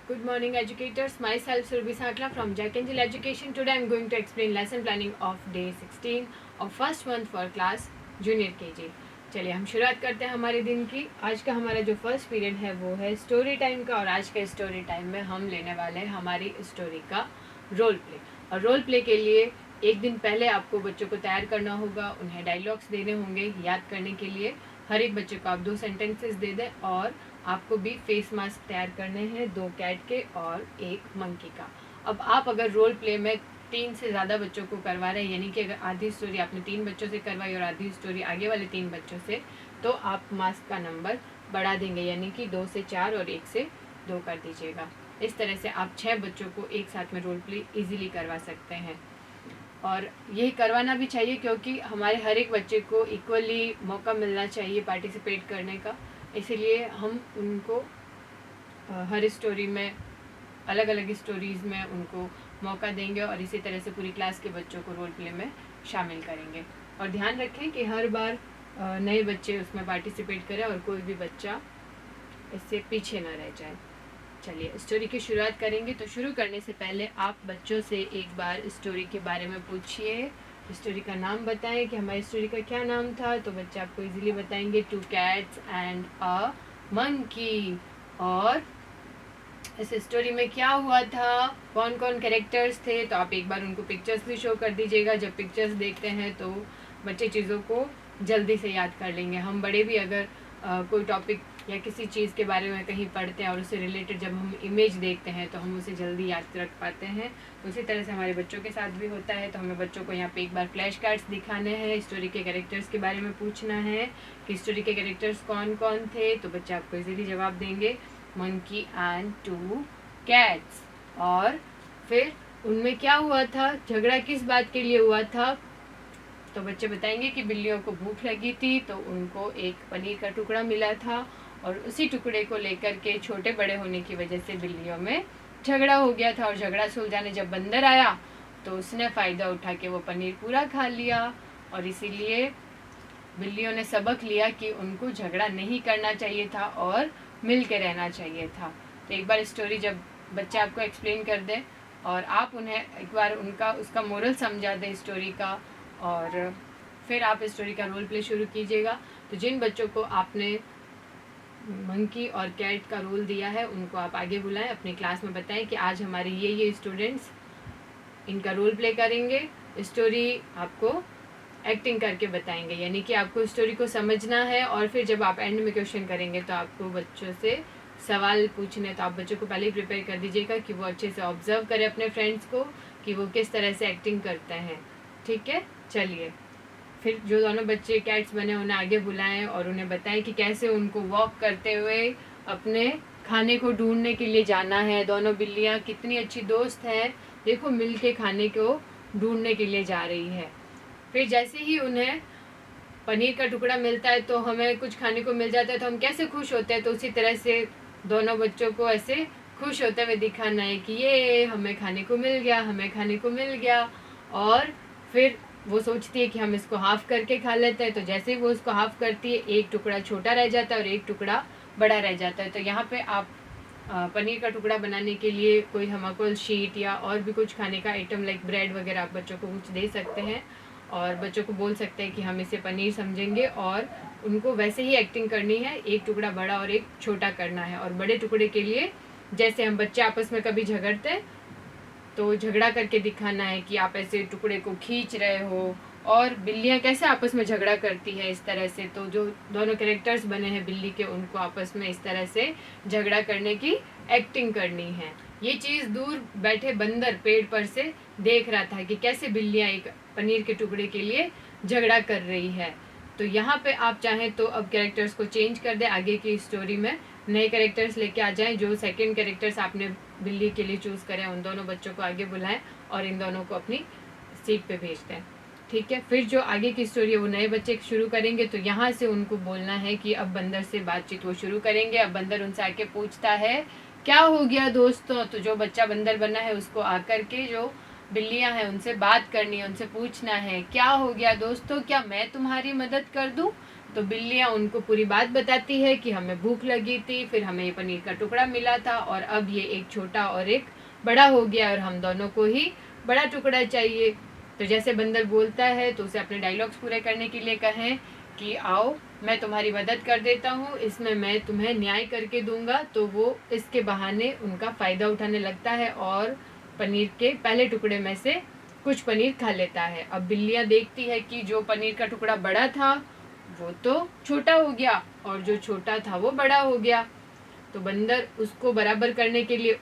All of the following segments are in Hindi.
Good morning, educators. Myself Surbi Sakla from Jack Angel Education. Today I am going to explain lesson planning of day 16 of first month for class junior KG. चलिए हम शुरुआत करते हैं हमारे दिन की। आज का हमारा जो फर्स्ट पीरियड है वो है स्टोरी टाइम का, और आज के स्टोरी टाइम में हम लेने वाले हैं हमारी स्टोरी का रोल प्ले। और रोल प्ले के लिए एक दिन पहले आपको बच्चों को तैयार करना होगा, उन्हें डायलॉग्स देने होंगे याद करने के लिए। हर एक बच्चे को आप 2 सेंटेंसेस दे दें, और आपको भी फेस मास्क तैयार करने हैं 2 कैट के और 1 मंकी का। अब आप अगर रोल प्ले में 3 से ज़्यादा बच्चों को करवा रहे हैं, यानी कि अगर आधी स्टोरी आपने 3 बच्चों से करवाई और आधी स्टोरी आगे वाले 3 बच्चों से, तो आप मास्क का नंबर बढ़ा देंगे, यानी कि 2 से 4 और 1 से 2 कर दीजिएगा। इस तरह से आप 6 बच्चों को एक साथ में रोल प्ले ईजिली करवा सकते हैं। और यही करवाना भी चाहिए, क्योंकि हमारे हर एक बच्चे को इक्वली मौका मिलना चाहिए पार्टिसिपेट करने का। इसीलिए हम उनको हर स्टोरी में, अलग अलग स्टोरीज़ में उनको मौका देंगे, और इसी तरह से पूरी क्लास के बच्चों को रोल प्ले में शामिल करेंगे। और ध्यान रखें कि हर बार नए बच्चे उसमें पार्टिसिपेट करें और कोई भी बच्चा इससे पीछे ना रह जाए। चलिए स्टोरी की शुरुआत करेंगे। तो शुरू करने से पहले आप बच्चों से एक बार स्टोरी के बारे में पूछिए, स्टोरी का नाम बताएं कि हमारी स्टोरी का क्या नाम था। तो बच्चे आपको इजीली बताएंगे 2 cats एंड अ मंकी। और इस स्टोरी में क्या हुआ था, कौन कौन कैरेक्टर्स थे, तो आप एक बार उनको पिक्चर्स भी शो कर दीजिएगा। जब पिक्चर्स देखते हैं तो बच्चे चीज़ों को जल्दी से याद कर लेंगे। हम बड़े भी अगर कोई टॉपिक या किसी चीज़ के बारे में कहीं पढ़ते हैं और उससे रिलेटेड जब हम इमेज देखते हैं तो हम उसे जल्दी याद रख पाते हैं। तो उसी तरह से हमारे बच्चों के साथ भी होता है। तो हमें बच्चों को यहाँ पे एक बार फ्लैश कार्ड्स दिखाने हैं, स्टोरी के कैरेक्टर्स के बारे में पूछना है कि स्टोरी के कैरेक्टर्स कौन कौन थे। तो बच्चे आपको इजीली जवाब देंगे, मंकी एंड 2 cats। और फिर उनमें क्या हुआ था, झगड़ा किस बात के लिए हुआ था। तो बच्चे बताएंगे कि बिल्लियों को भूख लगी थी, तो उनको एक पनीर का टुकड़ा मिला था, और उसी टुकड़े को लेकर के छोटे बड़े होने की वजह से बिल्लियों में झगड़ा हो गया था। और झगड़ा सुलझाने जब बंदर आया तो उसने फ़ायदा उठा के वो पनीर पूरा खा लिया, और इसीलिए बिल्लियों ने सबक लिया कि उनको झगड़ा नहीं करना चाहिए था और मिल के रहना चाहिए था। तो एक बार स्टोरी जब बच्चे आपको एक्सप्लेन कर दें और आप उन्हें एक बार उसका मोरल समझा दें स्टोरी का, और फिर आप स्टोरी का रोल प्ले शुरू कीजिएगा। तो जिन बच्चों को आपने मंकी और कैट का रोल दिया है उनको आप आगे बुलाएं, अपनी क्लास में बताएं कि आज हमारे ये स्टूडेंट्स इनका रोल प्ले करेंगे। स्टोरी आपको एक्टिंग करके बताएंगे, यानी कि आपको स्टोरी को समझना है। और फिर जब आप एंड में क्वेश्चन करेंगे तो आपको बच्चों से सवाल पूछने, तो आप बच्चों को पहले ही प्रिपेयर कर दीजिएगा कि वो अच्छे से ऑब्जर्व करें अपने फ्रेंड्स को कि वो किस तरह से एक्टिंग करते हैं। ठीक है, चलिए फिर जो दोनों बच्चे कैट्स बने उन्हें आगे बुलाएं और उन्हें बताएं कि कैसे उनको वॉक करते हुए अपने खाने को ढूंढने के लिए जाना है। दोनों बिल्लियां कितनी अच्छी दोस्त हैं, देखो मिल के खाने को ढूंढने के लिए जा रही है। फिर जैसे ही उन्हें पनीर का टुकड़ा मिलता है, तो हमें कुछ खाने को मिल जाता है तो हम कैसे खुश होते हैं। तो उसी तरह से दोनों बच्चों को ऐसे खुश होते हुए दिखाना है कि ये हमें खाने को मिल गया, हमें खाने को मिल गया। और फिर वो सोचती है कि हम इसको हाफ करके खा लेते हैं। तो जैसे ही वो उसको हाफ करती है, एक टुकड़ा छोटा रह जाता है और एक टुकड़ा बड़ा रह जाता है। तो यहाँ पे आप पनीर का टुकड़ा बनाने के लिए कोई थर्माकोल शीट या और भी कुछ खाने का आइटम लाइक ब्रेड वगैरह आप बच्चों को कुछ दे सकते हैं, और बच्चों को बोल सकते हैं कि हम इसे पनीर समझेंगे, और उनको वैसे ही एक्टिंग करनी है, एक टुकड़ा बड़ा और एक छोटा करना है। और बड़े टुकड़े के लिए जैसे हम बच्चे आपस में कभी झगड़ते हैं तो झगड़ा करके दिखाना है कि आप ऐसे टुकड़े को खींच रहे हो, और बिल्लियाँ कैसे आपस में झगड़ा करती है इस तरह से। तो जो दोनों कैरेक्टर्स बने हैं बिल्ली के, उनको आपस में इस तरह से झगड़ा करने की एक्टिंग करनी है। ये चीज़ दूर बैठे बंदर पेड़ पर से देख रहा था कि कैसे बिल्लियाँ एक पनीर के टुकड़े के लिए झगड़ा कर रही है। तो यहाँ पे आप चाहें तो अब कैरेक्टर्स को चेंज कर दें, आगे की स्टोरी में नए कैरेक्टर्स लेके आ जाएं। जो सेकंड कैरेक्टर्स आपने बिल्ली के लिए चूज़ करें उन दोनों बच्चों को आगे बुलाएं और इन दोनों को अपनी सीट पे भेज दें। ठीक है, फिर जो आगे की स्टोरी है वो नए बच्चे शुरू करेंगे। तो यहाँ से उनको बोलना है कि अब बंदर से बातचीत वो शुरू करेंगे। अब बंदर उनसे आके पूछता है क्या हो गया दोस्तों। तो जो बच्चा बंदर बना है उसको आकर के जो बिल्लियां हैं उनसे बात करनी है, उनसे पूछना है क्या हो गया दोस्तों, क्या मैं तुम्हारी मदद कर दूं। तो बिल्लियाँ उनको पूरी बात बताती है कि हमें भूख लगी थी, फिर हमें ये पनीर का टुकड़ा मिला था और अब ये एक छोटा और एक बड़ा हो गया और हम दोनों को ही बड़ा टुकड़ा चाहिए। तो जैसे बंदर बोलता है तो उसे अपने डायलॉग्स पूरे करने के लिए कहें कि आओ मैं तुम्हारी मदद कर देता हूँ, इसमें मैं तुम्हें न्याय करके दूंगा। तो वो इसके बहाने उनका फ़ायदा उठाने लगता है और पनीर के पहले टुकड़े में से कुछ पनीर खा लेता है। अब बिल्लियाँ देखती है कि जो पनीर का टुकड़ा बड़ा था वो तो छोटा हो गया और जो छोटा था वो बड़ा हो गया। तो बंदर उसको बराबर करने के लिए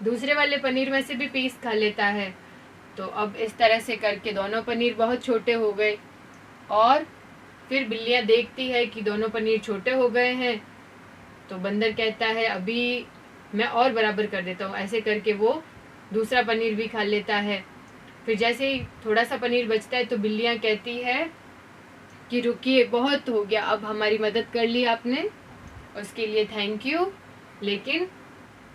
दूसरे वाले पनीर में से भी पीस खा लेता है। तो अब इस तरह से करके दोनों पनीर बहुत छोटे हो गए और फिर बिल्लियाँ देखती है कि दोनों पनीर छोटे हो गए हैं। तो बंदर कहता है अभी मैं और बराबर कर देता हूँ। ऐसे करके वो दूसरा पनीर भी खा लेता है। फिर जैसे ही थोड़ा सा पनीर बचता है तो बिल्लियाँ कहती है कि रुकिए, बहुत हो गया, अब हमारी मदद कर ली आपने, उसके लिए थैंक यू। लेकिन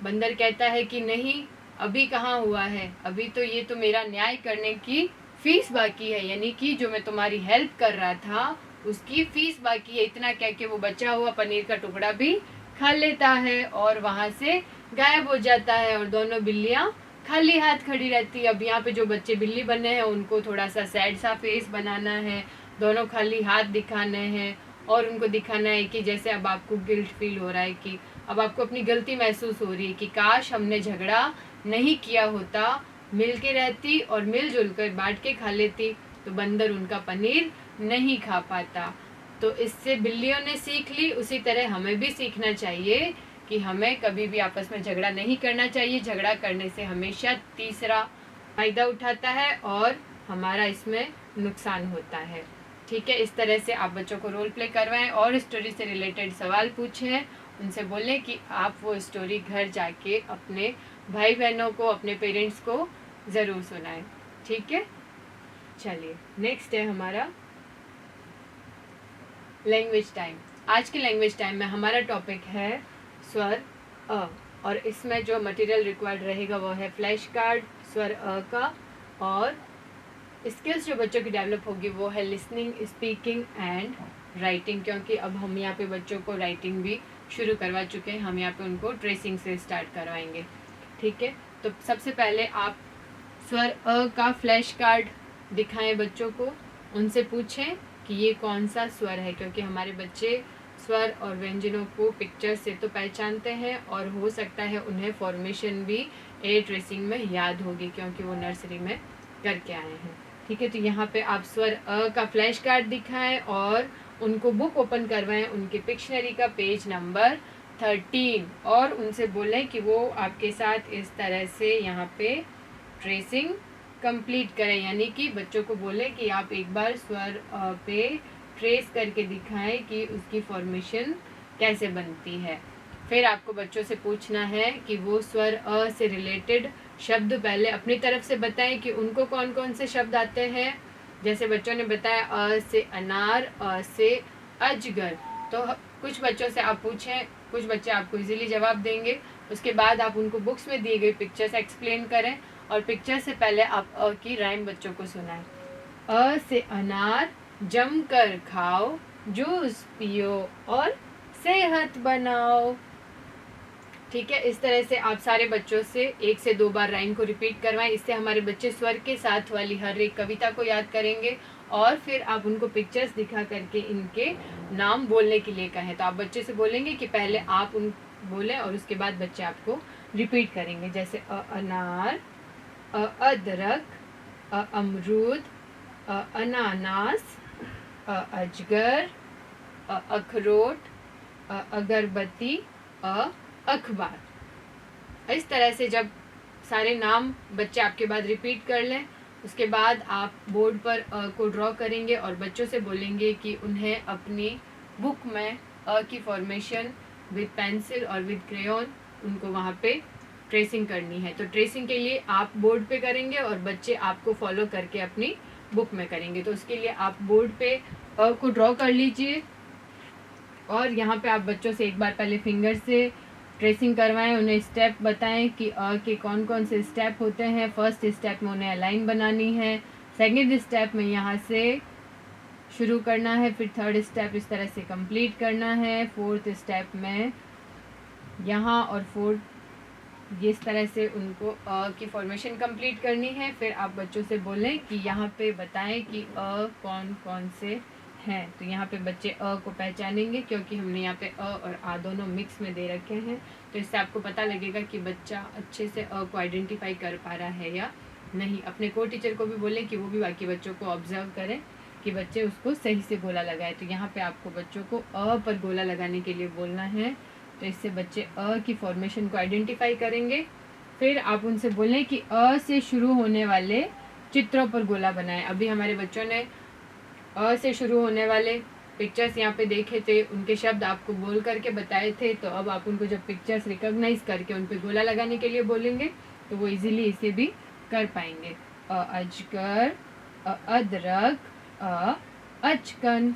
बंदर कहता है कि नहीं, अभी कहाँ हुआ है, अभी तो ये तो मेरा न्याय करने की फीस बाकी है, यानी कि जो मैं तुम्हारी हेल्प कर रहा था उसकी फीस बाकी है। इतना कह के वो बचा हुआ पनीर का टुकड़ा भी खा लेता है और वहाँ से गायब हो जाता है और दोनों बिल्लियाँ खाली हाथ खड़ी रहती है। अब यहाँ पे जो बच्चे बिल्ली बने हैं उनको थोड़ा सा सैड सा फेस बनाना है, दोनों खाली हाथ दिखाने हैं और उनको दिखाना है कि जैसे अब आपको गिल्ट फील हो रहा है, कि अब आपको अपनी गलती महसूस हो रही है कि काश हमने झगड़ा नहीं किया होता, मिल के रहती और मिलजुल कर बांट के खा लेती तो बंदर उनका पनीर नहीं खा पाता। तो इससे बिल्लियों ने सीख ली, उसी तरह हमें भी सीखना चाहिए कि हमें कभी भी आपस में झगड़ा नहीं करना चाहिए। झगड़ा करने से हमेशा तीसरा फ़ायदा उठाता है और हमारा इसमें नुकसान होता है। ठीक है, इस तरह से आप बच्चों को रोल प्ले करवाएं और स्टोरी से रिलेटेड सवाल पूछें, उनसे बोलें कि आप वो स्टोरी घर जाके अपने भाई बहनों को, अपने पेरेंट्स को ज़रूर सुनाएं। ठीक है, चलिए नेक्स्ट है हमारा लैंग्वेज टाइम। आज के लैंग्वेज टाइम में हमारा टॉपिक है स्वर अ और इसमें जो मटेरियल रिक्वायर्ड रहेगा वो है फ्लैश कार्ड स्वर अ का, और स्किल्स जो बच्चों की डेवलप होगी वो है लिसनिंग, स्पीकिंग एंड राइटिंग, क्योंकि अब हम यहाँ पे बच्चों को राइटिंग भी शुरू करवा चुके हैं। हम यहाँ पे उनको ट्रेसिंग से स्टार्ट करवाएंगे। ठीक है, तो सबसे पहले आप स्वर अ का फ्लैश कार्ड दिखाएं बच्चों को, उनसे पूछें कि ये कौन सा स्वर है, क्योंकि हमारे बच्चे स्वर और व्यंजनों को पिक्चर से तो पहचानते हैं और हो सकता है उन्हें फॉर्मेशन भी ए ट्रेसिंग में याद होगी क्योंकि वो नर्सरी में करके आए हैं। ठीक है, तो यहाँ पे आप स्वर अ का फ्लैश कार्ड दिखाएं और उनको बुक ओपन करवाएं, उनके पिक्शनरी का पेज नंबर 13, और उनसे बोलें कि वो आपके साथ इस तरह से यहाँ पे ट्रेसिंग कंप्लीट करें, यानी कि बच्चों को बोले कि आप एक बार स्वर अ पे ट्रेस करके दिखाएं कि उसकी फॉर्मेशन कैसे बनती है। फिर आपको बच्चों से पूछना है कि वो स्वर अ से रिलेटेड शब्द पहले अपनी तरफ से बताएं कि उनको कौन कौन से शब्द आते हैं। जैसे बच्चों ने बताया अ से अनार, अ से अजगर, तो कुछ बच्चों से आप पूछें, कुछ बच्चे आपको इजीली जवाब देंगे। उसके बाद आप उनको बुक्स में दी गई पिक्चर्स एक्सप्लेन करें और पिक्चर से पहले आप अ की राइम बच्चों को सुनाएं। अ से अनार, जमकर खाओ, जूस पियो और सेहत बनाओ। ठीक है, इस तरह से आप सारे बच्चों से 1 से 2 बार राइम को रिपीट करवाएं। इससे हमारे बच्चे स्वर के साथ वाली हर एक कविता को याद करेंगे और फिर आप उनको पिक्चर्स दिखा करके इनके नाम बोलने के लिए कहें। तो आप बच्चे से बोलेंगे कि पहले आप उन बोलें और उसके बाद बच्चे आपको रिपीट करेंगे। जैसे अनार, अदरक, अमरूद, अनानास, अजगर, अखरोट, अगरबत्ती, अखबार। इस तरह से जब सारे नाम बच्चे आपके बाद रिपीट कर लें, उसके बाद आप बोर्ड पर अ को ड्रॉ करेंगे और बच्चों से बोलेंगे कि उन्हें अपनी बुक में अ की फॉर्मेशन विद पेंसिल और विद क्रेयॉन उनको वहाँ पे ट्रेसिंग करनी है। तो ट्रेसिंग के लिए आप बोर्ड पे करेंगे और बच्चे आपको फॉलो करके अपनी बुक में करेंगे। तो उसके लिए आप बोर्ड पे अ को ड्रॉ कर लीजिए और यहाँ पे आप बच्चों से एक बार पहले फिंगर से ट्रेसिंग करवाएं, उन्हें स्टेप बताएं कि अ के कौन कौन से स्टेप होते हैं। फर्स्ट स्टेप में उन्हें अलाइन बनानी है, सेकंड स्टेप में यहाँ से शुरू करना है, फिर थर्ड स्टेप इस तरह से कंप्लीट करना है, फोर्थ स्टेप में यहाँ और फोर्थ इस तरह से उनको अ की फॉर्मेशन कंप्लीट करनी है। फिर आप बच्चों से बोलें कि यहाँ पे बताएं कि अ कौन कौन से हैं। तो यहाँ पे बच्चे अ को पहचानेंगे क्योंकि हमने यहाँ पे अ और आ दोनों मिक्स में दे रखे हैं। तो इससे आपको पता लगेगा कि बच्चा अच्छे से अ को आइडेंटिफाई कर पा रहा है या नहीं। अपने को टीचर को भी बोलें कि वो भी बाकी बच्चों को ऑब्जर्व करें कि बच्चे उसको सही से गोला लगाए। तो यहाँ पे आपको बच्चों को अ पर गोला लगाने के लिए बोलना है। तो इससे बच्चे अ की फॉर्मेशन को आइडेंटिफाई करेंगे। फिर आप उनसे बोलें कि अ से शुरू होने वाले चित्रों पर गोला बनाएं। अभी हमारे बच्चों ने अ से शुरू होने वाले पिक्चर्स यहाँ पे देखे थे, उनके शब्द आपको बोल करके बताए थे। तो अब आप उनको जब पिक्चर्स रिकॉग्नाइज करके उन पे गोला लगाने के लिए बोलेंगे तो वो इजीली इसे भी कर पाएंगे। अजगर, अदरक, अचकन।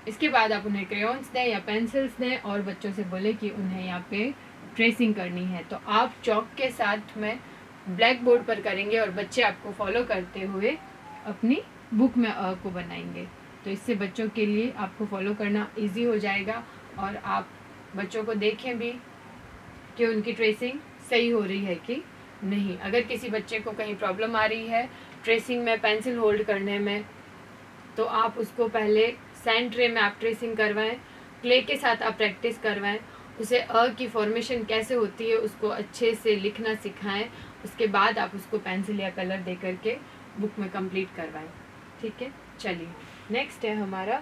इसके बाद आप उन्हें क्रेयॉन्स दें या पेंसिल्स दें और बच्चों से बोले कि उन्हें यहाँ पे ट्रेसिंग करनी है। तो आप चॉक के साथ में ब्लैक बोर्ड पर करेंगे और बच्चे आपको फॉलो करते हुए अपनी बुक में अ को बनाएंगे। तो इससे बच्चों के लिए आपको फॉलो करना इजी हो जाएगा और आप बच्चों को देखें भी कि उनकी ट्रेसिंग सही हो रही है कि नहीं। अगर किसी बच्चे को कहीं प्रॉब्लम आ रही है ट्रेसिंग में, पेंसिल होल्ड करने में, तो आप उसको पहले सैंड ट्रे में आप ट्रेसिंग करवाएं, क्ले के साथ आप प्रैक्टिस करवाएं, उसे अ की फॉर्मेशन कैसे होती है उसको अच्छे से लिखना सिखाएं। उसके बाद आप उसको पेंसिल या कलर दे करके बुक में कंप्लीट करवाएं। ठीक है, चलिए नेक्स्ट है हमारा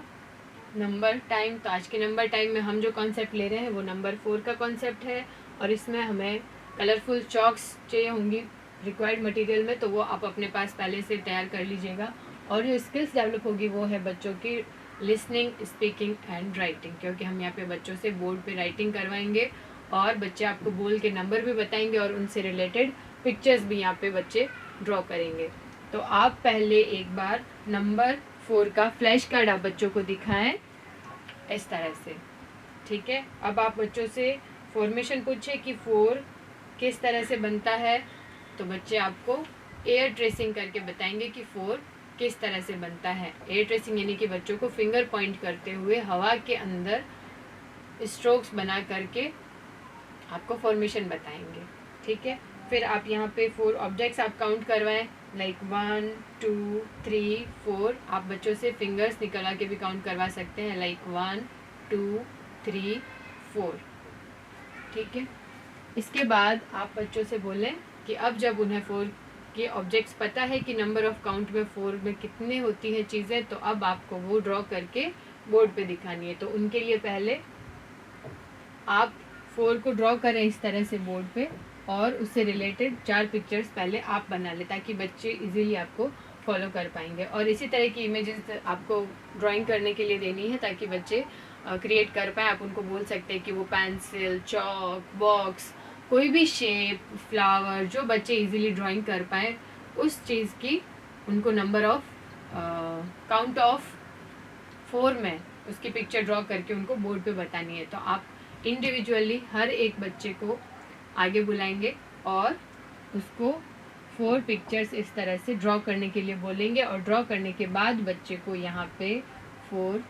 नंबर टाइम। तो आज के नंबर टाइम में हम जो कॉन्सेप्ट ले रहे हैं वो नंबर 4 का कॉन्सेप्ट है और इसमें हमें कलरफुल चॉक्स चाहिए होंगी रिक्वायर्ड मटेरियल में। तो वो आप अपने पास पहले से तैयार कर लीजिएगा। और जो स्किल्स डेवलप होगी वो है बच्चों की लिसनिंग, स्पीकिंग एंड राइटिंग, क्योंकि हम यहाँ पे बच्चों से बोर्ड पे राइटिंग करवाएंगे और बच्चे आपको बोल के नंबर भी बताएंगे और उनसे रिलेटेड पिक्चर्स भी यहाँ पे बच्चे ड्रॉ करेंगे। तो आप पहले एक बार नंबर 4 का फ्लैश कार्ड आप बच्चों को दिखाएं इस तरह से। ठीक है, अब आप बच्चों से फॉर्मेशन पूछे कि 4 किस तरह से बनता है। तो बच्चे आपको एयर ट्रेसिंग करके बताएंगे कि 4 किस तरह से बनता है। एयर ट्रेसिंग यानी कि बच्चों को फिंगर पॉइंट करते हुए हवा के अंदर स्ट्रोक्स बना करके आपको फॉर्मेशन बताएंगे। ठीक है, फिर आप यहाँ पे 4 ऑब्जेक्ट्स आप काउंट करवाएं, लाइक 1 2 3 4। आप बच्चों से फिंगर्स निकलवा के भी काउंट करवा सकते हैं, लाइक 1 2 3 4। ठीक है, इसके बाद आप बच्चों से बोलें कि अब जब उन्हें 4 के ऑब्जेक्ट्स पता है कि नंबर ऑफ काउंट में 4 में कितने होती हैं चीज़ें, तो अब आपको वो ड्रॉ करके बोर्ड पे दिखानी है। तो उनके लिए पहले आप 4 को ड्रॉ करें इस तरह से बोर्ड पे और उससे रिलेटेड 4 पिक्चर्स पहले आप बना लें ताकि बच्चे इजीली आपको फॉलो कर पाएंगे। और इसी तरह की इमेजेस आपको ड्राइंग करने के लिए देनी है ताकि बच्चे क्रिएट कर पाएँ। आप उनको बोल सकते हैं कि वो पेंसिल, चॉक, बॉक्स, कोई भी शेप, फ्लावर जो बच्चे इजीली ड्राइंग कर पाएँ उस चीज़ की उनको नंबर ऑफ काउंट ऑफ 4 में उसकी पिक्चर ड्रॉ करके उनको बोर्ड पे बतानी है। तो आप इंडिविजुअली हर एक बच्चे को आगे बुलाएंगे और उसको 4 पिक्चर्स इस तरह से ड्रॉ करने के लिए बोलेंगे और ड्रॉ करने के बाद बच्चे को यहाँ पे 4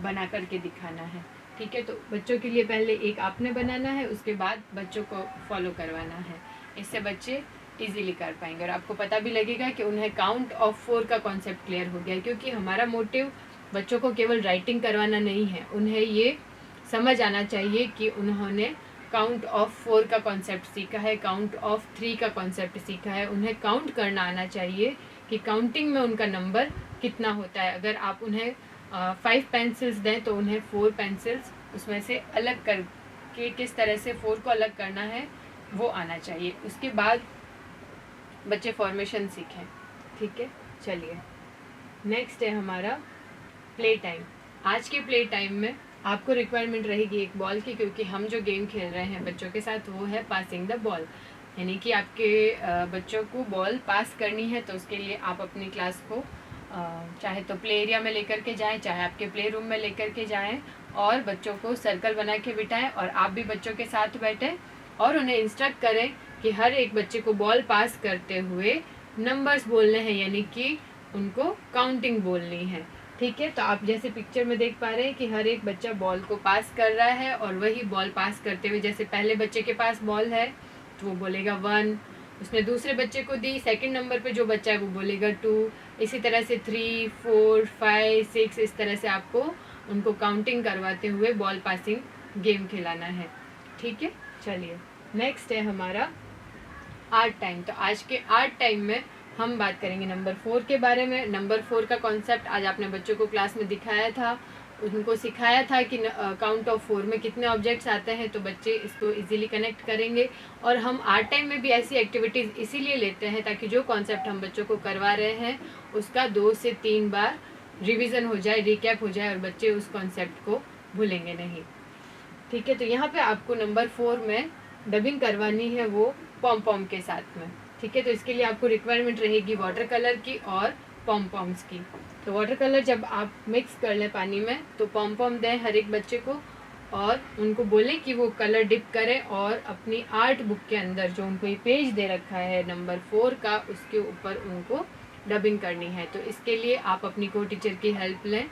बना करके दिखाना है। ठीक है, तो बच्चों के लिए पहले एक आपने बनाना है, उसके बाद बच्चों को फॉलो करवाना है। इससे बच्चे इजीली कर पाएंगे और आपको पता भी लगेगा कि उन्हें काउंट ऑफ 4 का कॉन्सेप्ट क्लियर हो गया, क्योंकि हमारा मोटिव बच्चों को केवल राइटिंग करवाना नहीं है, उन्हें ये समझ आना चाहिए कि उन्होंने काउंट ऑफ 4 का कॉन्सेप्ट सीखा है, काउंट ऑफ 3 का कॉन्सेप्ट सीखा है। उन्हें काउंट करना आना चाहिए कि काउंटिंग में उनका नंबर कितना होता है। अगर आप उन्हें 5 पेंसिल्स दें तो उन्हें 4 पेंसिल्स उसमें से अलग करके किस तरह से 4 को अलग करना है वो आना चाहिए। उसके बाद बच्चे फॉर्मेशन सीखें। ठीक है, चलिए नेक्स्ट है हमारा प्ले टाइम। आज के प्ले टाइम में आपको रिक्वायरमेंट रहेगी एक बॉल की, क्योंकि हम जो गेम खेल रहे हैं बच्चों के साथ वो है पासिंग द बॉल, यानी कि आपके बच्चों को बॉल पास करनी है। तो उसके लिए आप अपनी क्लास को चाहे तो प्ले एरिया में लेकर के जाएं, चाहे आपके प्ले रूम में लेकर के जाएं और बच्चों को सर्कल बना के बिठाएं और आप भी बच्चों के साथ बैठें और उन्हें इंस्ट्रक्ट करें कि हर एक बच्चे को बॉल पास करते हुए नंबर्स बोलने हैं, यानी कि उनको काउंटिंग बोलनी है। ठीक है, तो आप जैसे पिक्चर में देख पा रहे हैं कि हर एक बच्चा बॉल को पास कर रहा है और वही बॉल पास करते हुए, जैसे पहले बच्चे के पास बॉल है तो वो बोलेगा 1, उसने दूसरे बच्चे को दी, सेकंड नंबर पे जो बच्चा है वो बोलेगा 2, इसी तरह से 3, 4, 5, 6, इस तरह से आपको उनको काउंटिंग करवाते हुए बॉल पासिंग गेम खिलाना है। ठीक है, चलिए नेक्स्ट है हमारा आर्ट टाइम। तो आज के आर्ट टाइम में हम बात करेंगे नंबर 4 के बारे में। नंबर 4 का कॉन्सेप्ट आज आपने बच्चों को क्लास में दिखाया था, उनको सिखाया था कि काउंट ऑफ 4 में कितने ऑब्जेक्ट्स आते हैं, तो बच्चे इसको इजीली कनेक्ट करेंगे। और हम आर्ट टाइम में भी ऐसी एक्टिविटीज़ इसीलिए लेते हैं ताकि जो कॉन्सेप्ट हम बच्चों को करवा रहे हैं उसका 2 से 3 बार रिविज़न हो जाए, रिकैप हो जाए और बच्चे उस कॉन्सेप्ट को भूलेंगे नहीं। ठीक है, तो यहाँ पे आपको नंबर 4 में डबिंग करवानी है वो पॉम पॉम के साथ में। ठीक है, तो इसके लिए आपको रिक्वायरमेंट रहेगी वाटर कलर की और पॉम पॉम्स की। तो वाटर कलर जब आप मिक्स कर लें पानी में तो पॉम पॉम दें हर एक बच्चे को और उनको बोलें कि वो कलर डिप करें और अपनी आर्ट बुक के अंदर जो उनको ये पेज दे रखा है नंबर 4 का, उसके ऊपर उनको डबिंग करनी है। तो इसके लिए आप अपनी को टीचर की हेल्प लें,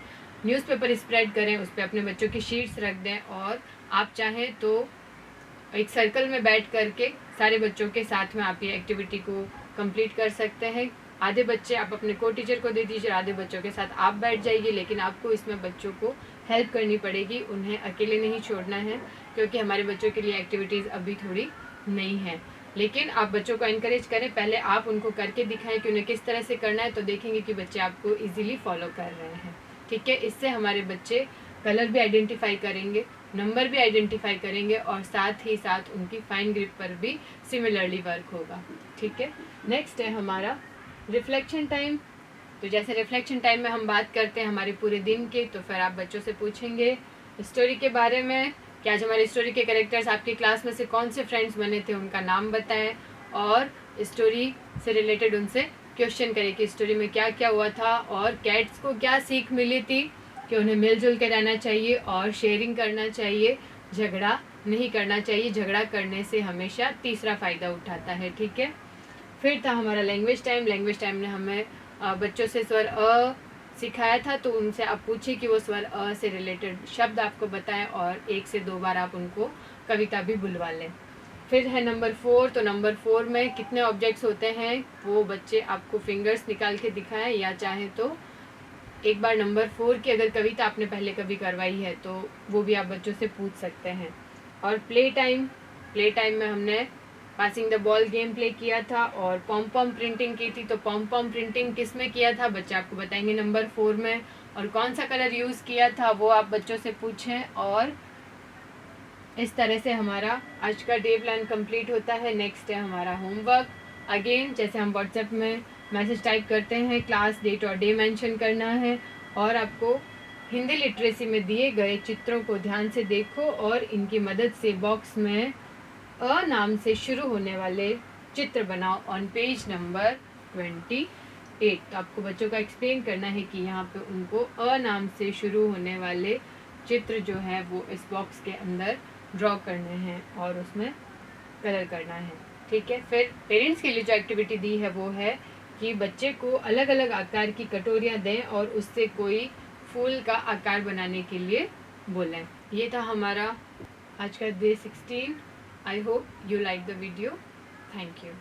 न्यूज़पेपर स्प्रेड करें, उस पर अपने बच्चों की शीट्स रख दें और आप चाहें तो एक सर्कल में बैठ करके सारे बच्चों के साथ में आप ये एक्टिविटी को कंप्लीट कर सकते हैं। आधे बच्चे आप अपने को टीचर को दे दीजिए, आधे बच्चों के साथ आप बैठ जाइए, लेकिन आपको इसमें बच्चों को हेल्प करनी पड़ेगी, उन्हें अकेले नहीं छोड़ना है क्योंकि हमारे बच्चों के लिए एक्टिविटीज़ अभी थोड़ी नई हैं। लेकिन आप बच्चों को इनकरेज करें, पहले आप उनको करके दिखाएं कि उन्हें किस तरह से करना है, तो देखेंगे कि बच्चे आपको ईजिली फॉलो कर रहे हैं। ठीक है, इससे हमारे बच्चे कलर भी आइडेंटिफाई करेंगे, नंबर भी आइडेंटिफाई करेंगे और साथ ही साथ उनकी फाइन ग्रिप पर भी सिमिलरली वर्क होगा। ठीक है, नेक्स्ट है हमारा रिफ्लेक्शन टाइम। तो जैसे रिफ्लेक्शन टाइम में हम बात करते हैं हमारे पूरे दिन के, तो फिर आप बच्चों से पूछेंगे स्टोरी के बारे में कि आज हमारी स्टोरी के कैरेक्टर्स आपकी क्लास में से कौन से फ्रेंड्स बने थे, उनका नाम बताएं और स्टोरी से रिलेटेड उनसे क्वेश्चन करें कि स्टोरी में क्या क्या हुआ था और कैट्स को क्या सीख मिली थी कि उन्हें मिलजुल के रहना चाहिए और शेयरिंग करना चाहिए, झगड़ा नहीं करना चाहिए, झगड़ा करने से हमेशा तीसरा फ़ायदा उठाता है। ठीक है, फिर था हमारा लैंग्वेज टाइम। लैंग्वेज टाइम ने हमें बच्चों से स्वर अ सिखाया था, तो उनसे आप पूछिए कि वो स्वर अ से रिलेटेड शब्द आपको बताएं और 1 से 2 बार आप उनको कविता भी बुलवा लें। फिर है नंबर 4। तो नंबर 4 में कितने ऑब्जेक्ट्स होते हैं वो बच्चे आपको फिंगर्स निकाल के दिखाएं, या चाहें तो एक बार नंबर 4 की अगर कविता आपने पहले कभी करवाई है तो वो भी आप बच्चों से पूछ सकते हैं। और प्ले टाइम में हमने passing the ball game play किया था और पॉम पॉम प्रिंटिंग की थी। तो पॉम पॉम प्रिंटिंग किस में किया था बच्चे आपको बताएंगे नंबर 4 में, और कौन सा कलर यूज़ किया था वो आप बच्चों से पूछें। और इस तरह से हमारा आज का डे प्लान कंप्लीट होता है। नेक्स्ट है हमारा होमवर्क। अगेन जैसे हम व्हाट्सएप में मैसेज टाइप करते हैं, क्लास डेट और डे मेंशन करना है और आपको हिंदी लिटरेसी में दिए गए चित्रों को ध्यान से देखो और इनकी मदद से बॉक्स में अ नाम से शुरू होने वाले चित्र बनाओ ऑन पेज नंबर 28। तो आपको बच्चों का एक्सप्लेन करना है कि यहाँ पे उनको अ नाम से शुरू होने वाले चित्र जो है वो इस बॉक्स के अंदर ड्रॉ करने हैं और उसमें कलर करना है। ठीक है, फिर पेरेंट्स के लिए जो एक्टिविटी दी है वो है कि बच्चे को अलग अलग आकार की कटोरियाँ दें और उससे कोई फूल का आकार बनाने के लिए बोलें। ये था हमारा आज का day 16। I hope you like the video. Thank you.